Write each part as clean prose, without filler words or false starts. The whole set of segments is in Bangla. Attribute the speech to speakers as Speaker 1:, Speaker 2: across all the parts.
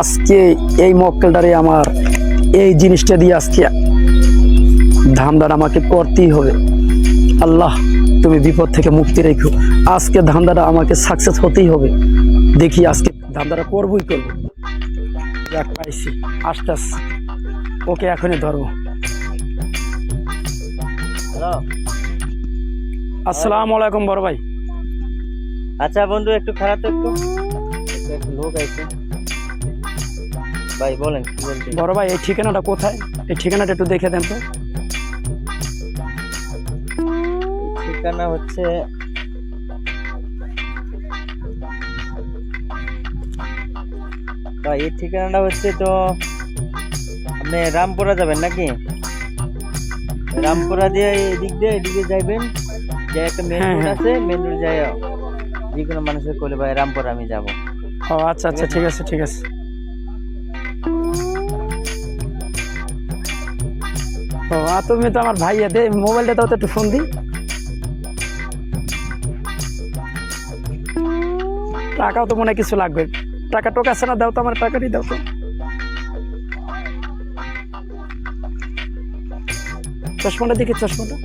Speaker 1: আজকে এই মক্কেলটারে আমার এই জিনিসটা দিয়ে আজকে ধান্দার আমাকে করতেই হবে। আল্লাহ তুমি বিপদ থেকে মুক্তি রেখো। আজকে ধান্দাটা আমাকে সাকসেস হতেই হবে। দেখি আজকে ধান্দাটা করবই করবো। যাক পাইছি, আস্তে আস্তে ওকে এখনই ধরবো।
Speaker 2: হ্যালো,
Speaker 1: আসসালামু আলাইকুম বড় ভাই।
Speaker 2: আচ্ছা বন্ধু, একটু খারাপ তো, একটু লোক আইছে ভাই, বলেন কি বলতে।
Speaker 1: বড় ভাই এই ঠিকানাটা কোথায়? এই ঠিকানাটা একটু দেখে দেন তো।
Speaker 2: ঠিকানা হচ্ছে ভাই, এই ঠিকানাটা হচ্ছে তো আপনি রামপুরা যাবেন নাকি? রামপুরা দিয়ে এদিকে যাইবেন, যে একটা মেন রোড আছে, মেন রোড যায় যে কোনো মানুষের কোলে ভাই রামপুরা আমি যাব।
Speaker 1: ও আচ্ছা আচ্ছা, ঠিক আছে ঠিক আছে। ও তুমি তো আমার ভাইয়া, দে মোবাইলটা দাও তো, একটু ফোন দিই। টাকাও তো মনে হয় কিছু লাগবে। টাকা টোকা আছে না? দাও তো, আমার টাকাটি দাও তো। চশমাটা দেখি, চশমাটা।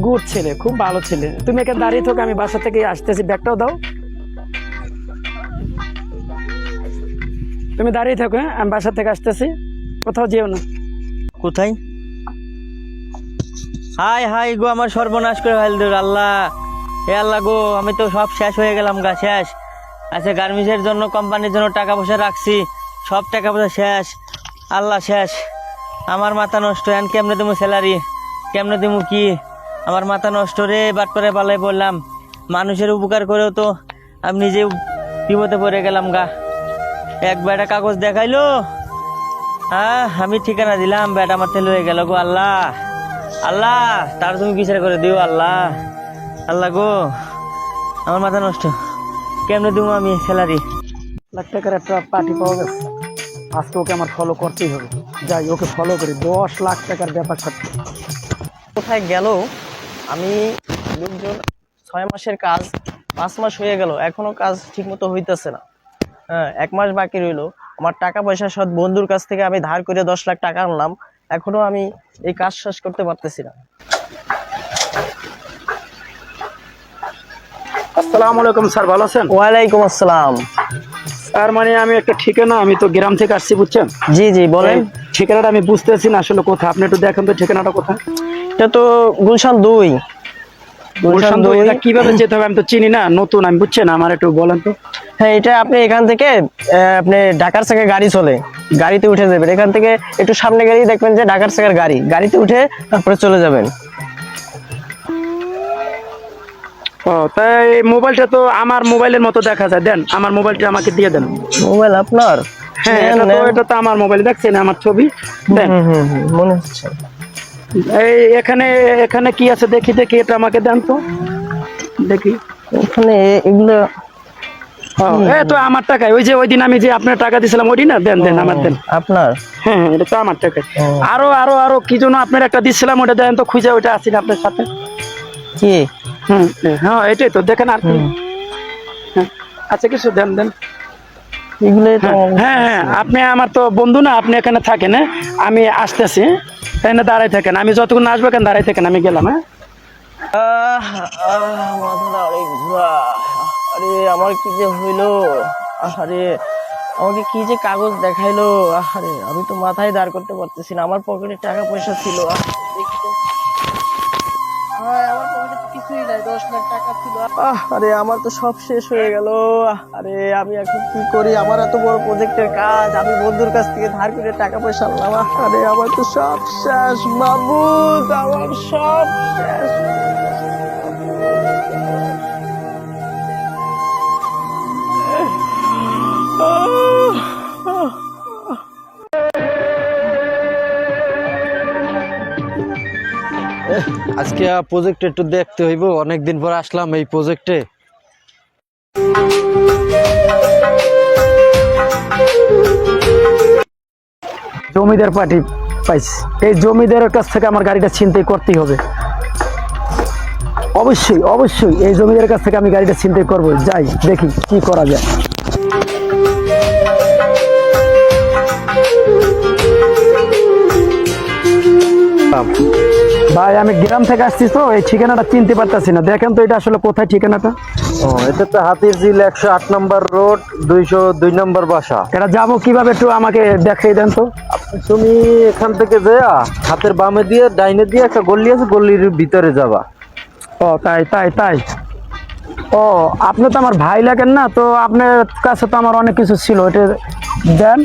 Speaker 1: গুড ছেলে, খুব ভালো ছেলে। তুমি এখানে দাঁড়িয়ে থাকো, আমি বাসা থেকে আসতেছি। ব্যাগটাও দাও। তুমি দাঁড়িয়ে থাকো, হ্যাঁ, আমি বাসা থেকে আসতেছি। কোথাও যেও না।
Speaker 2: কোথায়? হাই হাই গো, আমার সর্বনাশ করে ফেল দিল আল্লাহ। হে আল্লাহ গো, আমি তো সব শেষ হয়ে গেলাম গা, শেষ। আচ্ছা, গার্মেন্টসের জন্য, কোম্পানির জন্য টাকা পয়সা রাখছি, সব টাকা পয়সা শেষ আল্লাহ, শেষ। আমার মাথা নষ্ট। এখন কেমনে দেবো স্যালারি, কেমনে দেবো কি? আমার মাথা নষ্ট রে। বাট করে পালাই বললাম, মানুষের উপকার করেও তো আমি নিজে বিপদে পড়ে গেলাম গা। এক বেটা কাগজ দেখাইলো, হ্যাঁ, আমি ঠিকানা দিলাম, বেটা আমার তেল হয়ে গেল গো আল্লাহ। আল্লাহ তার তুমি বিচার করে দিও আল্লাহ। আল্লাহ গো, আমার মাথা নষ্ট। কেমনে দেবো আমি স্যালারি?
Speaker 1: লাখ টাকার একটা পার্টি পাওয়া গেছে। আজকে ওকে আমার ফলো করতেই হবে। যাই, ওকে ফলো করি। 10 লাখ টাকার ব্যাপার থাকবে।
Speaker 3: কোথায় গেল? আমি লোকজন 6 মাসের কাজ 5 মাস হয়ে গেল, এখনো কাজ ঠিক মতো হইতেছে না। হ্যাঁ, 1 মাস বাকি রইলো। আমার টাকা পয়সা সব বন্ধুর কাছ থেকে আমি ধার করে 10 লাখ টাকা আনলাম, এখনো আমি এই কাজ শেষ করতে পারতেছি না।
Speaker 1: আসসালামু আলাইকুম স্যার, ভালো আছেন?
Speaker 3: ওয়ালাইকুম আসসালাম।
Speaker 1: স্যার মানে আমি একটা ঠিকানা, আমি তো গ্রাম থেকে আসছি, বুঝছেন?
Speaker 3: জি জি, বলেন।
Speaker 1: এই ঠিকানাটা আমি বুঝতেছি না আসলে কোথায়। আপনি একটু দেখেন তো ঠিকানাটা কোথায়।
Speaker 3: এটা তো গুলশান 2। গুলশান 2।
Speaker 1: এটা কিভাবে যেতে হবে? আমি তো চিনি না, নতুন আমি, বুঝছেন? আমার একটু বলেন তো।
Speaker 3: হ্যাঁ, এটা আপনি এখান থেকে আপনি ঢাকার থেকে গাড়ি চলে, গাড়িতে উঠে যাবেন। এখান থেকে একটু সামনে গাড়ি দেখবেন যে ঢাকার থেকে গাড়ি, গাড়িতে উঠে তারপরে চলে যাবেন।
Speaker 1: ও তাই, মোবাইলটা তো আমার মোবাইলের মতো দেখা যায়। দেন আমার মোবাইলটা আমাকে দিয়ে দেন।
Speaker 3: মোবাইল আপনার?
Speaker 1: হ্যাঁ, এটা তো আমার মোবাইল, দেখছেন আমার ছবি। দেন।
Speaker 3: মনে হচ্ছে।
Speaker 1: এই এখানে এখানে কি আছে দেখি দেখি, এটা আমাকে দেন তো দেখি।
Speaker 3: ওখানে এগুলো
Speaker 1: এই তো আমার টাকায়, ওই যে ওই দিন আমি যে আপনার টাকা দিয়েছিলাম, ওই না, দেন দেন, আমার দেন।
Speaker 3: আপনার?
Speaker 1: হ্যাঁ হ্যাঁ, এটা তো আমার টাকায়। আরো আরো আরো কি জন্য আপনার একটা দিচ্ছিলাম, ওটা দেন তো, খুঁজে। ওইটা আছে না আপনার সাথে?
Speaker 3: কি?
Speaker 1: হ্যাঁ এটাই তো, দেখেন আর কি। হ্যাঁ, আচ্ছা কিছু দেন দেন।
Speaker 3: এগুলো
Speaker 1: হ্যাঁ হ্যাঁ, আপনি আমার তো বন্ধু না, আপনি এখানে থাকেন। হ্যাঁ, আমি আসতেছি, এখানে দাঁড়াই থাকেন। আমি যতক্ষণ আসবো এখানে দাঁড়াই থাকেন, আমি গেলাম। হ্যাঁ,
Speaker 3: মাথাটা অনেক ঘোরা। আরে আমার কি যে হইলো! আরে আমাকে কি যে কাগজ দেখাইলো! আরে আমি তো মাথায় দাঁড় করতে পারতেছি না। আমার পকেটে টাকা পয়সা ছিল, দেখি তো। আমার পকেটে তো কিছুই নাই, 10 লাখ টাকা ছিল। আরে আমার তো সব শেষ হয়ে গেল। আরে আমি এখন কি করি? আমার এত বড় প্রজেক্টের কাজ, আমি বন্ধুর কাছ থেকে ধার করে টাকা পয়সা আনলাম। আরে আমার তো সব শেষ মাবুদ, আমার সব শেষ।
Speaker 4: আজকে প্রজেক্ট একটু দেখতে হইব, অনেকদিন পর আসলাম এই প্রজেক্টে।
Speaker 1: জমিদার পার্টি পাইছি। এই জমিদারের কাছ থেকে আমার গাড়িটা ছিনতাই করতেই হবে। অবশ্যই অবশ্যই এই জমিদারের কাছ থেকে আমি গাড়িটা ছিনতাই করবো। যাই দেখি কি করা যায়। ভাই আমি গ্রাম থেকে আসছি তো এই ঠিকানাটা চিনতে পারতেছি না, দেখেন তো এটা আসলে কোথায় ঠিকানাটা।
Speaker 4: ও এটা তো হাতিরঝিল 108 নম্বর রোড 202 নম্বর বাসা।
Speaker 1: এটা যাবো কিভাবে একটু আমাকে দেখিয়ে দেন তো।
Speaker 4: তুমি এখান থেকে যায়া হাতের বামে দিয়ে ডাইনে দিয়ে একটা গলি আছে, গলির ভিতরে যাবা।
Speaker 1: ও তাই তাই তাই। ও আপনি তো আমার ভাই লাগেন না, তো আপনার কাছে তো আমার অনেক কিছু ছিল, এটা দেন।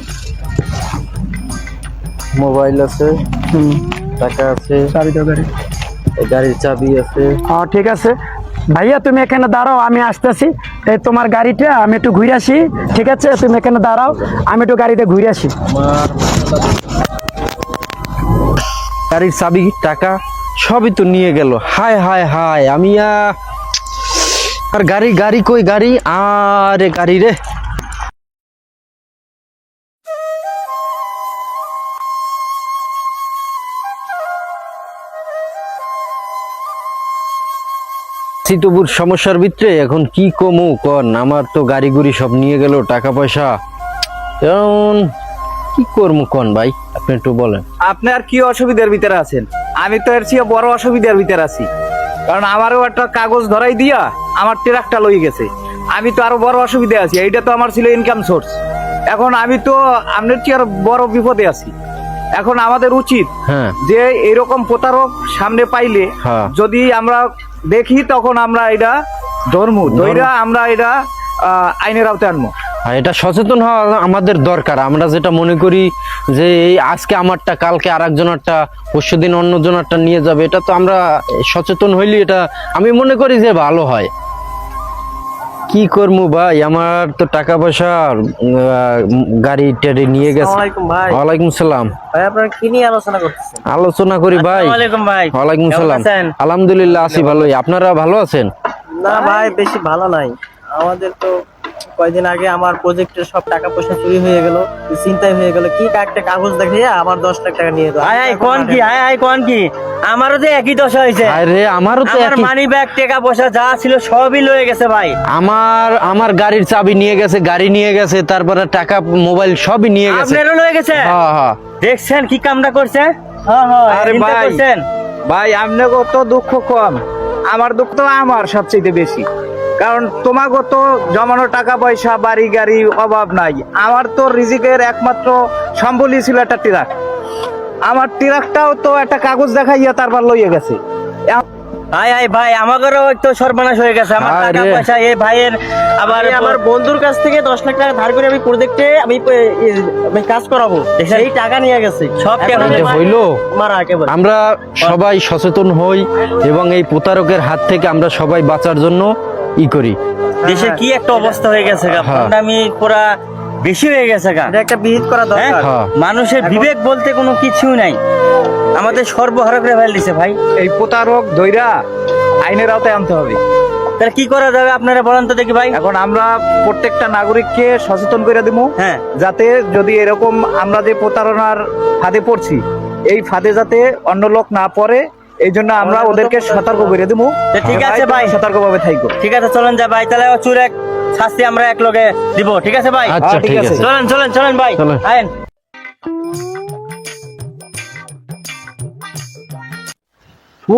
Speaker 4: মোবাইল আছে,
Speaker 1: হুম,
Speaker 4: টাকা আছে,
Speaker 1: চাবি তো গাড়ি।
Speaker 4: গাড়ির চাবি আছে।
Speaker 1: হ্যাঁ ঠিক আছে ভাইয়া, তুমি এখানে দাঁড়াও, আমি আসতেছি। এই তোমার গাড়িটা আমি একটু ঘুরে আসি, ঠিক আছে? তুমি এখানে দাঁড়াও, আমি একটু গাড়িটা ঘুরে আসি।
Speaker 4: গাড়ির চাবি, টাকা সবই তো নিয়ে গেল। হায় হায় হায়, আমি আর গাড়ি গাড়ি কই গাড়ি? আরে গাড়ি রে। তবুর সমস্যার ভিতরে এখন কি কমু কন? আমার তো গাড়ি গুড়ি সব নিয়ে গেল, টাকা পয়সা। এখন কি করবো কন ভাই, আপনি একটু বলেন।
Speaker 5: আপনি আর কি অসুবিধার ভিতরে আছেন? আমি তো এর চেয়ে বড় অসুবিধার ভিতরে আছি, কারণ আমারও একটা কাগজ ধরাই দিয়া আমার ট্রাকটা লই গেছে। আমি তো আরো বড় অসুবিধা আছি, এইটা তো আমার ছিল ইনকাম সোর্স। এখন আমি তো আপনার চেয়ে আরো বড় বিপদে আছি। এখন আমাদের উচিত
Speaker 4: হ্যাঁ
Speaker 5: যে এরকম প্রতারক সামনে পাইলে
Speaker 4: হ্যাঁ।
Speaker 5: যদি আমরা দেখি তখন আমরা এটা ধৈরা আমরা এটা আইনের আওতায় আনবো।
Speaker 4: আর এটা সচেতন হওয়া আমাদের দরকার। আমরা যেটা মনে করি যে এই আজকে আমারটা, কালকে আর একজনেরটা, পরশুদিন অন্যজনেরটা নিয়ে যাবে, এটা তো আমরা সচেতন হইলে এটা আমি মনে করি যে ভালো হয়। কি করবো ভাই, আমার তো টাকা পয়সা গাড়ি টাড়ি নিয়ে গেছে।
Speaker 3: আসসালামু আলাইকুম ভাই।
Speaker 4: ওয়ালাইকুম সালাম।
Speaker 3: ভাই আপনারা কি নিয়ে আলোচনা করতেছেন?
Speaker 4: আলোচনা করি ভাই।
Speaker 2: আসসালামু আলাইকুম ভাই।
Speaker 4: ওয়ালাইকুম
Speaker 2: কেমন
Speaker 4: সালাম।
Speaker 2: আছেন?
Speaker 4: আলহামদুলিল্লাহ আছি ভালোই। আপনারা ভালো আছেন?
Speaker 3: না ভাই, বেশি ভালো নাই। আমাদের তো কয়দিন আগে আমার প্রজেক্টের সব টাকা পয়সা চুরি হয়ে গেল, চিন্তায় হয়ে গেল। কি একটা কাগজ দেখিয়ে আমার 10 লাখ টাকা নিয়ে দাও।
Speaker 2: হাই হাই কোন কি, হাই হাই কোন কি? আমারও তো একই দশা হয়েছে।
Speaker 4: আরে আমারও তো
Speaker 2: আমার
Speaker 4: একই।
Speaker 2: মানি ব্যাগ, টাকা পয়সা যা ছিল সবই লয়ে গেছে ভাই।
Speaker 4: আমার গাড়ির চাবি নিয়ে গেছে, গাড়ি নিয়ে গেছে, তারপরে টাকা, মোবাইল সবই নিয়ে গেছে।
Speaker 2: আপনারও লয়ে গেছে?
Speaker 4: হ্যাঁ হ্যাঁ।
Speaker 2: দেখছেন কি কামটা করছে? হ্যাঁ হ্যাঁ,
Speaker 5: আরে
Speaker 2: চিন্তা
Speaker 5: ভাই।
Speaker 2: করছেন?
Speaker 5: ভাই আপনাকে তো দুঃখ কম, আমার দুঃখ তো আমার সবচেয়ে বেশি। কারণ তোমাকে তো জমানো টাকা পয়সা, বাড়ি গাড়ি অভাব নাই। আমার তো রিজিকের একমাত্র সম্বলই ছিল একটা ট্রাক। আমার ট্রাকটাও তো একটা কাগজ দেখাইয়া তারপর লইয়ে গেছে।
Speaker 2: হাই হাই ভাই, আমাদেরও একটু সর্বনাশ হয়ে গেছে। আমার
Speaker 4: আরে।
Speaker 2: টাকা পয়সা এই ভাইয়ের, আবার
Speaker 3: আমি আমার বন্ধুর কাছ থেকে 10 লাখ টাকা ধার করে আমি প্রজেক্টে আমি কাজ করাবো, সেই টাকা নিয়ে গেছে।
Speaker 2: সব
Speaker 3: এখন
Speaker 2: টাকা
Speaker 4: এটা হইলো।
Speaker 3: মারা একেবারে।
Speaker 4: আমরা সবাই সচেতন হই এবং এই প্রতারকের হাত থেকে আমরা সবাই বাঁচার জন্য ই করি।
Speaker 2: দেশে কি একটা অবস্থা হয়ে গেছে গা,
Speaker 4: হ্যাঁ।
Speaker 2: আমি পুরা বেশি হয়ে গেছে গা।
Speaker 3: এটা একটা বিহিত করা
Speaker 2: হ্যাঁ?
Speaker 3: দরকার।
Speaker 4: হ্যাঁ।
Speaker 2: মানুষের বিবেক বলতে কোনো কিছুই নাই, আমাদের সর্বহারা করে ফেল দিছে ভাই।
Speaker 5: এই প্রতারক ধইরা আইনের আওতায় আনতে হবে।
Speaker 2: তাহলে কি করা যাবে আপনারা বলেন তো দেখি ভাই।
Speaker 5: এখন আমরা প্রত্যেকটা নাগরিককে সচেতন করে দিব,
Speaker 2: হ্যাঁ।
Speaker 5: যাতে যদি এরকম আমরা যে প্রতারণার ফাঁদে পড়ছি, এই ফাঁদে যাতে অন্য লোক না পড়ে, এই জন্য আমরা ওদেরকে সতর্ক করে দিব।
Speaker 2: তো ঠিক আছে ভাই।
Speaker 5: সতর্কভাবে থাকবো।
Speaker 2: ঠিক আছে চলেন যা ভাই, তাহলে চুর এক শাস্তি আমরা এক লগে দিব, ঠিক আছে ভাই?
Speaker 4: আচ্ছা
Speaker 5: ঠিক
Speaker 4: ঠিক
Speaker 5: আছে।
Speaker 4: আছে।
Speaker 2: চলেন চলেন চলেন ভাই,
Speaker 4: চলেন।
Speaker 2: আইন।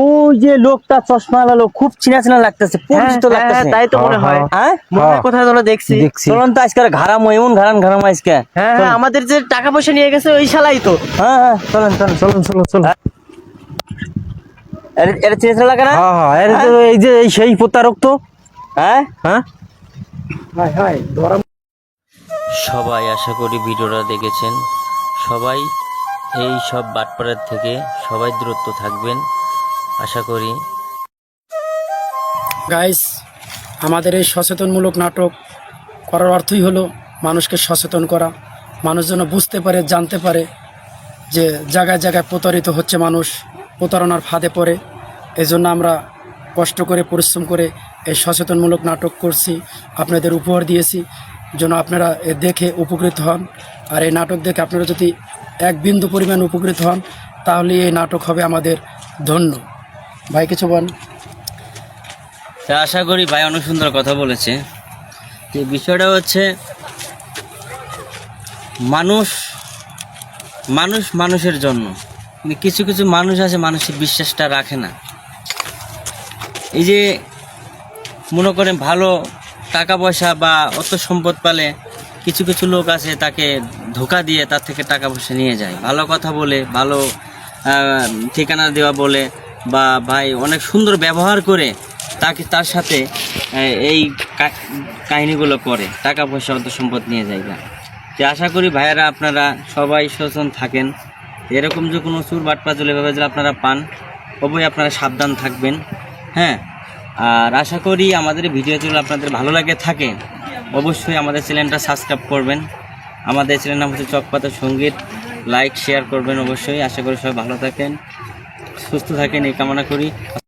Speaker 2: ওই যে লোকটা চশমা লালো, খুব চিনা চিনা লাগতেছে, পরিচিত
Speaker 3: হ্যাঁ,
Speaker 2: লাগতেছে।
Speaker 3: তাই তো মনে হয়।
Speaker 2: হ্যাঁ?
Speaker 3: মনে হয় কোথায় যেন দেখছি।
Speaker 4: দেখছি।
Speaker 2: চলুন তো আজকে ঘাড়াম, এমন ঘাড়াম আজকে।
Speaker 3: হ্যাঁ হ্যাঁ, আমাদের যে টাকা পয়সা নিয়ে গেছে ওই শালাই তো।
Speaker 2: হ্যাঁ হ্যাঁ, চলেন চলেন।
Speaker 4: চলুন চলুন চলুন।
Speaker 2: এটা চিনা চিনা লাগে না?
Speaker 4: হ্যাঁ হ্যাঁ, এই যে এই সেই প্রতারক তো।
Speaker 2: হ্যাঁ।
Speaker 4: হ্যাঁ
Speaker 1: হাই হাই ধরা।
Speaker 6: সবাই আশা করি ভিডিওটা দেখেছেন। সবাই এই সব বাটপাড়ার থেকে সবাই দূরত্ব থাকবেন আশা করি।
Speaker 7: গাইস, আমাদের এই সচেতনমূলক নাটক করার অর্থই হলো মানুষকে সচেতন করা, মানুষ যেন বুঝতে পারে, জানতে পারে যে জায়গায় জায়গায় প্রতারিত হচ্ছে মানুষ, প্রতারণার ফাঁদে পড়ে। এজন্য আমরা কষ্ট করে, পরিশ্রম করে এই সচেতনমূলক নাটক করছি, আপনাদের উপহার দিয়েছি, যেন আপনারা এ দেখে উপকৃত হন। আর এই নাটক দেখে আপনারা যদি এক বিন্দু পরিমাণ উপকৃত হন, তাহলে এই নাটক হবে আমাদের ধন্য। ভাই কিছু বল।
Speaker 6: তা আশা করি ভাই অনেক সুন্দর কথা বলেছে। যে বিষয়টা হচ্ছে মানুষ মানুষ মানুষের জন্য, কিন্তু কিছু কিছু মানুষ আছে মানুষের বিশ্বাসটা রাখে না। এই যে মনে করেন ভালো টাকা পয়সা বা অত সম্পদ পালে কিছু কিছু লোক আছে তাকে ধোঁকা দিয়ে তার থেকে টাকা পয়সা নিয়ে যায়, ভালো কথা বলে, ভালো ঠিকানা দেওয়া বলে, বা ভাই অনেক সুন্দর ব্যবহার করে তার সাথে এই কাহিনীগুলো করে টাকা পয়সা অত সম্পদ নিয়ে যায় না। যে আশা করি ভাইয়েরা আপনারা সবাই সচেতন থাকেন। এরকম যে কোনো চুর বাটপা চলে ভাবে যদি আপনারা পান, অবশ্যই আপনারা সাবধান থাকবেন। হ্যাঁ, আর আশা করি আমাদের ভিডিওগুলো আপনাদের ভালো লাগে থাকে, অবশ্যই আমাদের চ্যানেলটা সাবস্ক্রাইব করবেন। আমাদের চ্যানেল নাম হচ্ছে চকপাতা সঙ্গীত। লাইক শেয়ার করবেন অবশ্যই। আশা করি সবাই ভালো থাকেন, সুস্থ থাকেন এই কামনা করি।